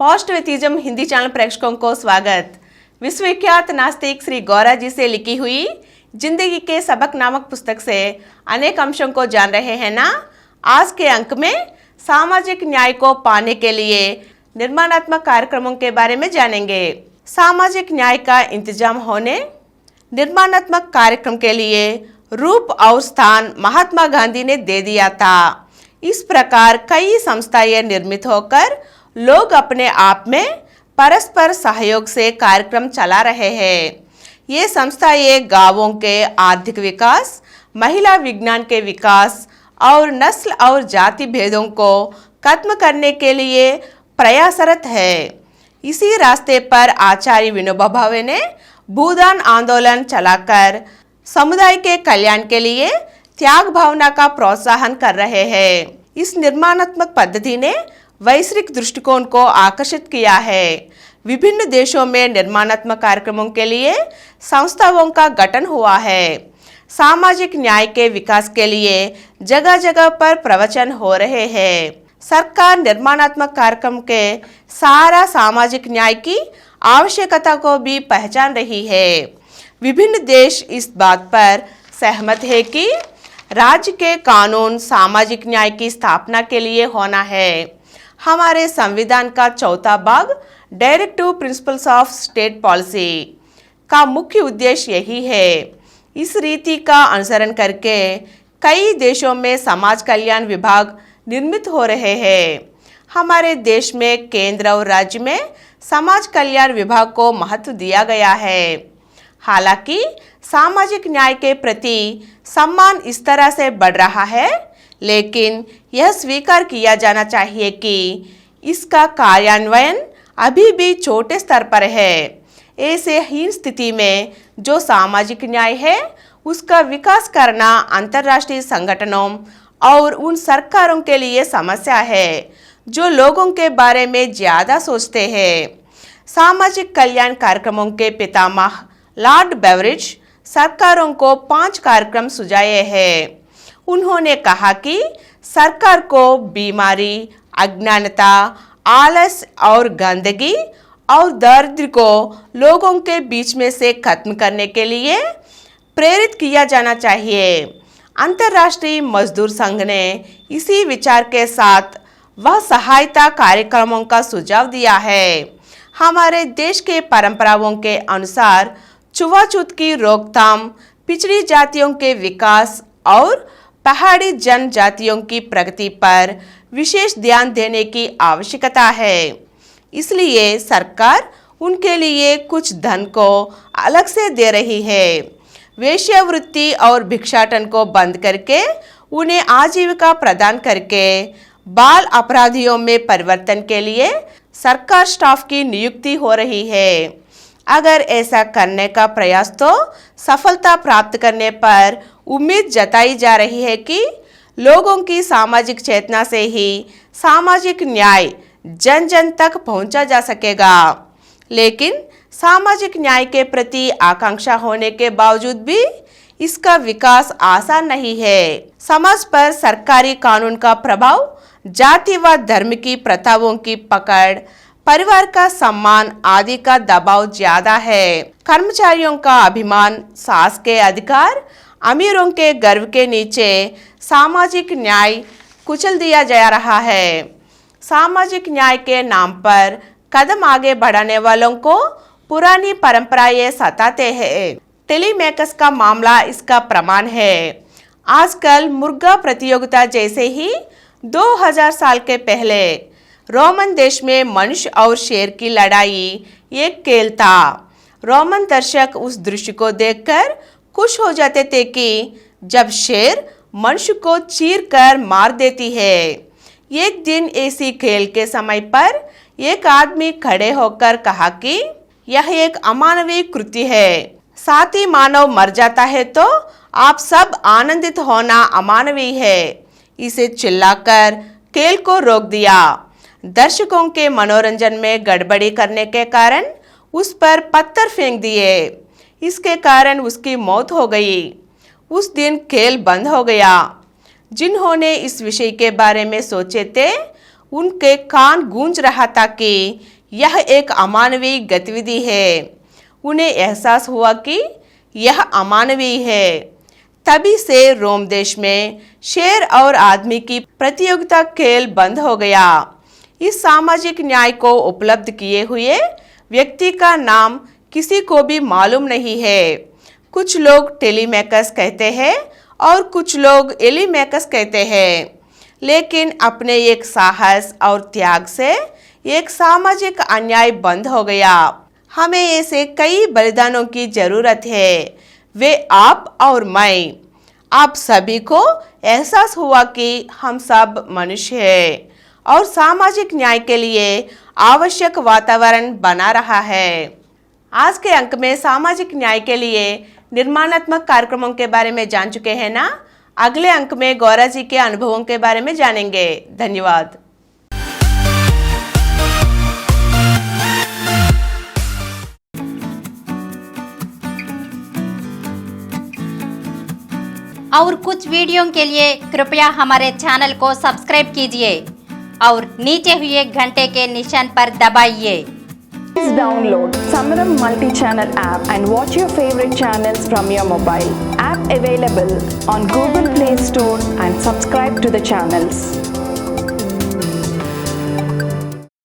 Positivism Hindi channel प्रेक्षकों को स्वागत। विश्वविख्यात नास्तिक श्री गौरा जी से लिखी हुई जिंदगी के सबक नामक पुस्तक से अनेक अंशों को जान रहे हैं ना। आज के अंक में सामाजिक न्याय को पाने के लिए निर्माणात्मक कार्यक्रमों के बारे में जानेंगे। सामाजिक न्याय का इंतजाम होने निर्माणात्मक कार्यक्रम के लिए रूप और स्थान महात्मा गांधी ने दे दिया था। इस प्रकार कई संस्थाएं निर्मित होकर लोग अपने आप में परस्पर सहयोग से कार्यक्रम चला रहे हैं। ये संस्थाएं गांवों के आर्थिक विकास, महिला विज्ञान के विकास और नस्ल और जाति भेदों को खत्म करने के लिए प्रयासरत है। इसी रास्ते पर आचार्य विनोबा भावे ने भूदान आंदोलन चलाकर समुदाय के कल्याण के लिए त्याग भावना का प्रोत्साहन कर रहे हैं। इस निर्माणात्मक पद्धति ने वैश्विक दृष्टिकोण को आकर्षित किया है। विभिन्न देशों में निर्माणात्मक कार्यक्रमों के लिए संस्थाओं का गठन हुआ है। सामाजिक न्याय के विकास के लिए जगह जगह पर प्रवचन हो रहे हैं। सरकार निर्माणात्मक कार्यक्रम के सारा सामाजिक न्याय की आवश्यकता को भी पहचान रही है। विभिन्न देश इस बात पर सहमत है कि राज्य के कानून सामाजिक न्याय की स्थापना के लिए होना है। हमारे संविधान का चौथा भाग directive principles of state policy का मुख्य उद्देश्य यही है। इस रीति का अनुसरण करके कई देशों में समाज कल्याण विभाग निर्मित हो रहे हैं। हमारे देश में केंद्र और राज्य में समाज कल्याण विभाग को महत्व दिया गया है। हालांकि सामाजिक न्याय के प्रति सम्मान इस तरह से बढ़ रहा है, लेकिन यह स्वीकार किया जाना चाहिए कि इसका कार्यान्वयन अभी भी छोटे स्तर पर है। ऐसे हीन स्थिति में जो सामाजिक न्याय है उसका विकास करना अंतर्राष्ट्रीय संगठनों और उन सरकारों के लिए समस्या है जो लोगों के बारे में ज्यादा सोचते हैं। सामाजिक कल्याण कार्यक्रमों के पितामह लॉर्ड बेवरिज सरकारों को 5 कार्यक्रम सुझाए हैं। उन्होंने कहा कि सरकार को बीमारी, अज्ञानता, आलस और गंदगी और दरिद्र को लोगों के बीच में से खत्म करने के लिए प्रेरित किया जाना चाहिए। अंतर्राष्ट्रीय मजदूर संघ ने इसी विचार के साथ वह सहायता कार्यक्रमों का सुझाव दिया है। हमारे देश के परंपराओं के अनुसार छुआछूत की रोकथाम, पिछड़ी जातियों के विकास और पहाड़ी जनजातियों की प्रगति पर विशेष ध्यान देने की आवश्यकता है। इसलिए सरकार उनके लिए कुछ धन को अलग से दे रही है। वेश्यावृत्ति और भिक्षाटन को बंद करके उन्हें आजीविका प्रदान करके बाल अपराधियों में परिवर्तन के लिए सरकार स्टाफ की नियुक्ति हो रही है। अगर ऐसा करने का प्रयास तो सफलता प्राप्त करने पर उम्मीद जताई जा रही है कि लोगों की सामाजिक चेतना से ही सामाजिक न्याय जन जन तक पहुंचा जा सकेगा। लेकिन सामाजिक न्याय के प्रति आकांक्षा होने के बावजूद भी इसका विकास आसान नहीं है। समाज पर सरकारी कानून का प्रभाव, जाति व धर्म की प्रथाओं की पकड़, परिवार का सम्मान आदि का दबाव ज्यादा है। कर्मचारियों का अभिमान, सास के अधिकार, अमीरों के गर्व के नीचे सामाजिक न्याय कुचल दिया जा रहा है। सामाजिक न्याय के नाम पर कदम आगे बढ़ाने वालों को पुरानी परंपराएं सताते हैं। टेलीमेकर्स का मामला इसका प्रमाण है। आजकल मुर्गा प्रतियोगिता जैसे ही 2000 साल के पहले रोमन देश में मनुष्य और शेर की लड़ाई एक खेल था। रोमन दर्शक उस दृश्य को देखकर खुश हो जाते थे कि जब शेर मनुष्य को चीरकर मार देती है। एक दिन ऐसी खेल के समय पर एक आदमी खड़े होकर कहा कि यह एक अमानवीय कृत्य है। साथी मानव मर जाता है तो आप सब आनंदित होना अमानवीय है। इसे चिल्लाकर खेल को रोक दिया। दर्शकों के मनोरंजन में गड़बड़ी करने के कारण उस पर पत्थर फेंक दिए। इसके कारण उसकी मौत हो गई। उस दिन खेल बंद हो गया। जिन्होंने इस विषय के बारे में सोचे थे उनके कान गूंज रहा था कि यह एक अमानवीय गतिविधि है। उन्हें एहसास हुआ कि यह अमानवीय है। तभी से रोम देश में शेर और आदमी की प्रतियोगिता खेल बंद हो गया। इस सामाजिक न्याय को उपलब्ध किए हुए व्यक्ति का नाम किसी को भी मालूम नहीं है। कुछ लोग टेलीमैकस कहते हैं और कुछ लोग एलीमैकस कहते हैं, लेकिन अपने एक साहस और त्याग से एक सामाजिक अन्याय बंद हो गया। हमें ऐसे कई बलिदानों की जरूरत है। वे आप और मैं, आप सभी को एहसास हुआ कि हम सब मनुष्य हैं और सामाजिक न्याय के लिए आवश्यक वातावरण बना रहा है। आज के अंक में सामाजिक न्याय के लिए निर्माणात्मक कार्यक्रमों के बारे में जान चुके हैं ना। अगले अंक में गौरा जी के अनुभवों के बारे में जानेंगे। धन्यवाद। और कुछ वीडियो के लिए कृपया हमारे चैनल को सब्सक्राइब कीजिए और नीचे हुए घंटे के निशान पर दबाइए। Please download Samaram multi-channel app and watch your favorite channels from your mobile. App available on Google Play Store and subscribe to the channels.